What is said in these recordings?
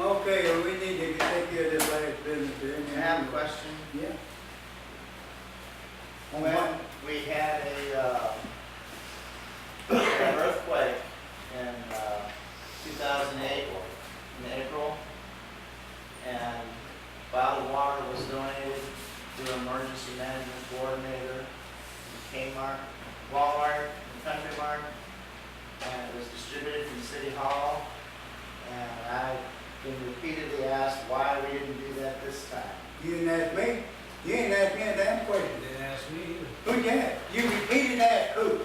Okay, well, we need to take care of this last business here. I have a question. Yeah. When we had an earthquake in 2008 in April, and bottled water was donated to an emergency management coordinator, Kmart, Walmart, and Country Mart, and it was distributed from City Hall. And I've been repeatedly asked why we didn't do that this time. You didn't ask me. You didn't ask me a damn question. Didn't ask me either. Who you asked? You repeated that who?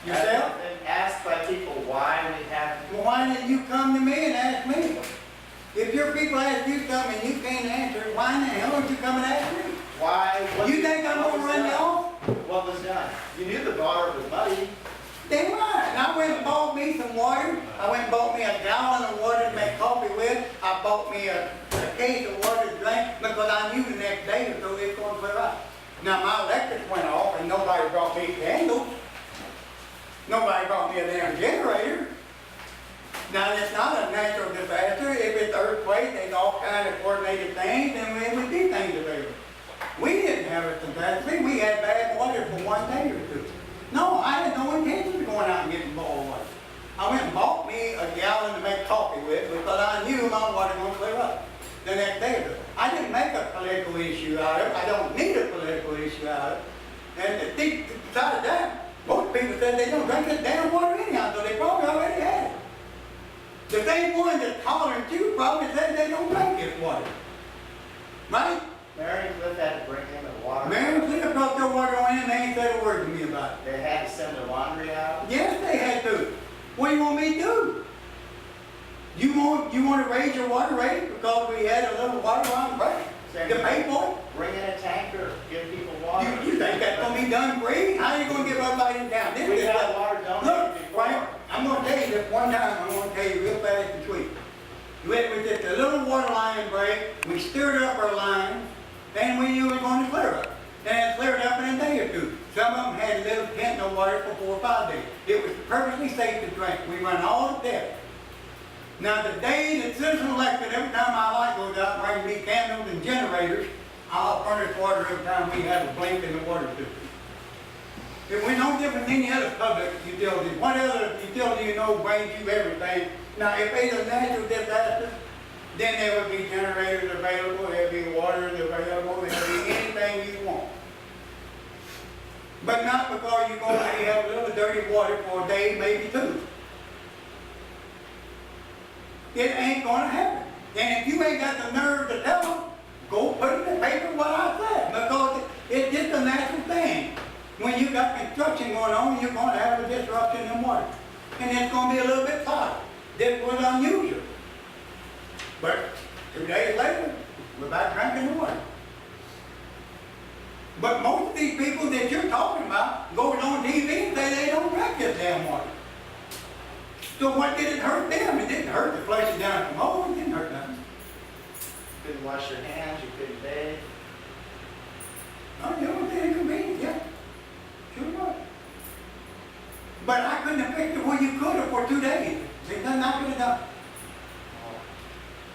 Yourself? I've been asked by people why we haven't. Well, why didn't you come to me and ask me? If your people ask you something and you can't answer it, why in the hell don't you come and ask me? Why? You think I'm what gonna was run you done? off? What was done? You knew the water was muddy. Damn right. And I went and bought me some water. I went and bought me a gallon of water to make coffee with. I bought me a case of water to drink because I knew the next day or so it was going to clear out. Now my electric went off and nobody brought me candles. Nobody brought me a damn generator. Now it's not a natural disaster. If it's earthquake, there's all kinds of coordinated things and we would do things available. We didn't have a catastrophe. We had bad water for 1 day or two. No, I had no intention of going out and getting bottled water. I went and bought me a gallon to make coffee with because I knew my water was going to clear up the next day or two. I didn't make a political issue out of it. I don't need a political issue out of it. And the thief decided that. Most people said they don't drink this damn water anyhow, so they probably already had it. The same one that's hollering too probably said they don't drink this water. Right? Mary and Cliff had to bring in the water. Mary and Cliff brought their water on in and they ain't said a word to me about it. They had to send the laundry out. Yes, they had to. What do you want me to do? You want to raise your water rate because we had a little water line break to pay for Bring in a tanker, give people it? water. You think that's going to be done free? How are you going to give everybody in town? We got water donated Look, before. Frank, I'm going to tell you this one time. I'm going to tell you real fast and sweet. We did a little water line break. We stirred up our lines. Then we knew it was going to clear up. Then it cleared up in a day or two. Some of them had little pint of water for 4 or 5 days. It was perfectly safe to drink. We run all the depth. Now the day that Citzens elected, every time my light goes out, bring me candles and generators, I'll furnish water every time we have a blink in the water system. If we're no different than any other public utility, what other utility you know brings you everything? Now if it's a natural disaster, then there would be generators available, there'd be water available, there'd be anything you want. But not because you're going to have a little dirty water for a day, maybe 2. It ain't going to happen. And if you ain't got the nerve to tell them, go put it in the paper what I said, because it's just a natural thing. When you got construction going on, you're going to have a disruption in water. And it's going to be a little bit hotter. This was unusual. But 2 days later, we're back drinking the water. But most of these people that you're talking about goes on TV and say they don't drink this damn water. So what did it hurt them? It didn't hurt to flush it down from home. It didn't hurt nothing. Couldn't wash your hands, you couldn't bathe. No, you know, it's inconvenient, yeah. Sure was. But I couldn't have fixed it where you could have for 2 days. There's nothing I could have done.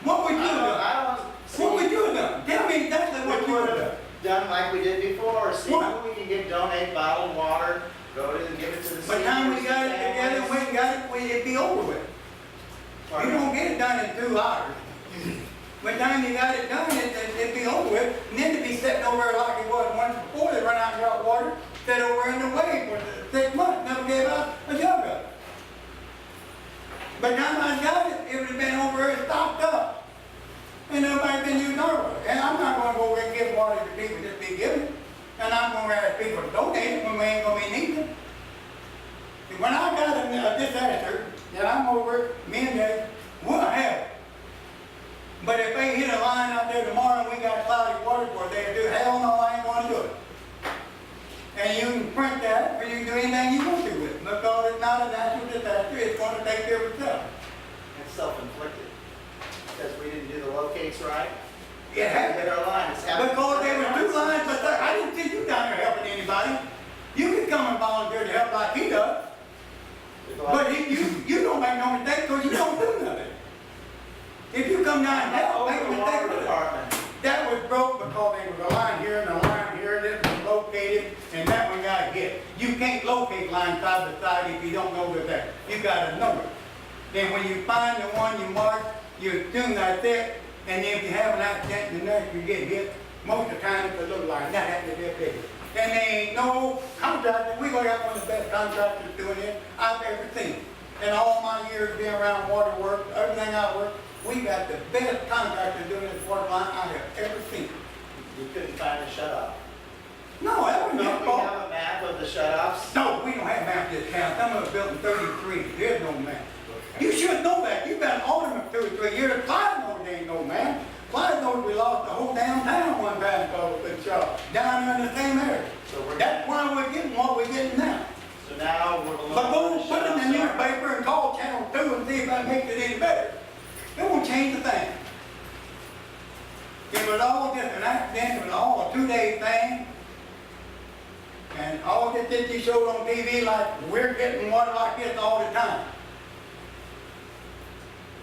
What would you have done? I don't see. What would you have done? Tell me exactly what you would have done. Done like we did before, see What? who we can get donate bottled water, go to and give it to the By the time we seniors got it and together, families. we got it, it'd be over with. You don't get it done in 2 hours. By the time you got it done, it'd be over with. And then it'd be sitting over there like it was once before they run out and got water, sit over in the way for 6 months, never gave out a jug of it. By the time I got it, it would have been over there stocked up. And nobody's been using our water. And I'm not going to go over and give water to people just be given. And I'm going to ask people to donate it when we ain't going to be needing it. And when I got a disaster, that I'm over, me and Jay, we'll have it. But if they hit a line out there tomorrow and we got cloudy water for a day or two, hell no, I ain't going to do it. And you can print that, or you can do anything you want to with it. Because it's not a natural disaster, it's going to take care of itself. It's self-inflicted. Because we didn't do the locates right. It happened. Hit our line. It's happened. Because there were 2 lines, but I didn't see you down there helping anybody. You can come and volunteer to help like he does. But you don't make no mistake because you don't do nothing. If you come come down and help, Over make the them water take it. department. That was broke because there was a line here and a line here, this was located, and that one got hit. You can't locate lines side by side if you don't know they're there. You gotta know it. Then when you find the one you mark, you assume that's it, and then if you have an accident in the nurse, you get hit. Most of the time it's a little line, that happens to be a big one. And there ain't no contractor, we gonna have one of the best contractors doing it I've ever seen. In all my years being around water work, everything I work, we got the best contractor doing this water line I have ever seen. You couldn't find a shut-off. No, that wasn't his Don't we fault. have a map of the shut-offs? No, we don't have maps this town. Some of us built in 33. There's no map. You should know that. You've been an alderman for 2 or 3 years. Clyde knows there ain't no map. Clyde knows we lost the whole damn town one time because of the shop. Down there in the same area. So we're, That's why we're getting what we're getting now. so now we're below. But go what put it in the shut-offs are. newspaper and call Channel 2 and see if that makes it any better. It won't change a thing. It was all just an accident. It was all a 2-day thing. And all this that you showed on TV, like we're getting water like this all the time.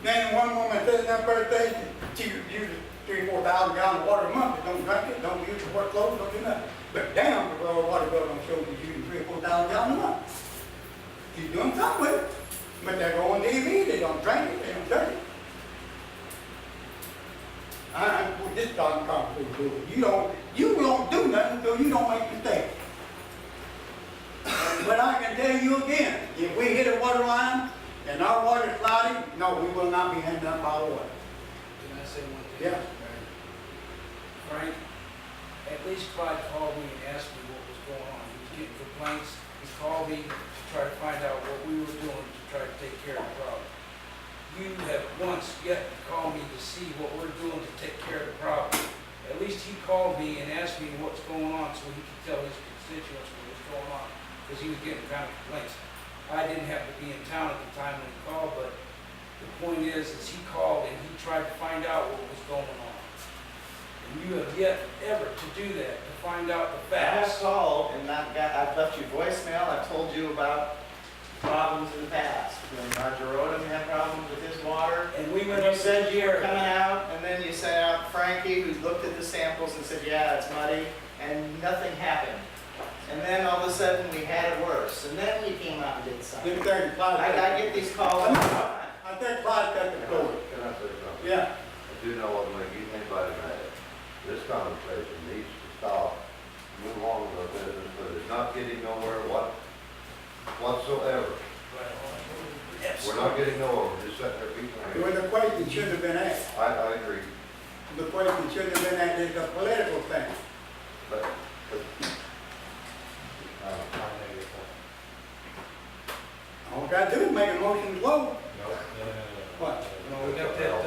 Then one woman said in that birthday, she uses 3,000 or 4,000 gallons of water a month. Don't drink it, don't use it for clothes, don't do nothing. But damn, the rural water bill don't show she's using 3,000 or 4,000 gallons a month. She's doing something with it. But they go on TV, they don't drink it, they don't drink it. This doesn't come through. You don't do nothing until you don't make mistakes. But I can tell you again, if we hit a water line and our water is cloudy, no, we will not be handing up our water. Can I say one thing? Yeah. Frank, at least Clyde called me and asked me what was going on. He was getting complaints. He called me to try to find out what we were doing to try to take care of the problem. You have once yet to call me to see what we're doing to take care of the problem. At least he called me and asked me what's going on so he could tell his constituents what was going on, because he was getting kind of complaints. I didn't have to be in town at the time when he called, but the point is he called and he tried to find out what was going on. And you have yet ever to do that, to find out the I have facts. called and I've left you voicemail. I've told you about problems in the past. When Roger Odom had problems with his water. And we went You up said you were here. coming out, and then you sent out Frankie, who looked at the samples and said, yeah, it's muddy, and nothing happened. And then all of a sudden, we had it worse, and then you came out and did something. Let me tell you, Clyde. I get these calls all the time. I think Clyde got the story. Can I say something? Yeah. I do know what make anybody mad. This conversation needs to stop, move on with our business, but it's not getting nowhere whatsoever. We're not getting nowhere, we're just sitting there beating our Well, heads. the question should have been asked. I agree, The question should have been asked. It's a political thing. but, All we gotta do is make a motion to vote. No. What? No, we got that,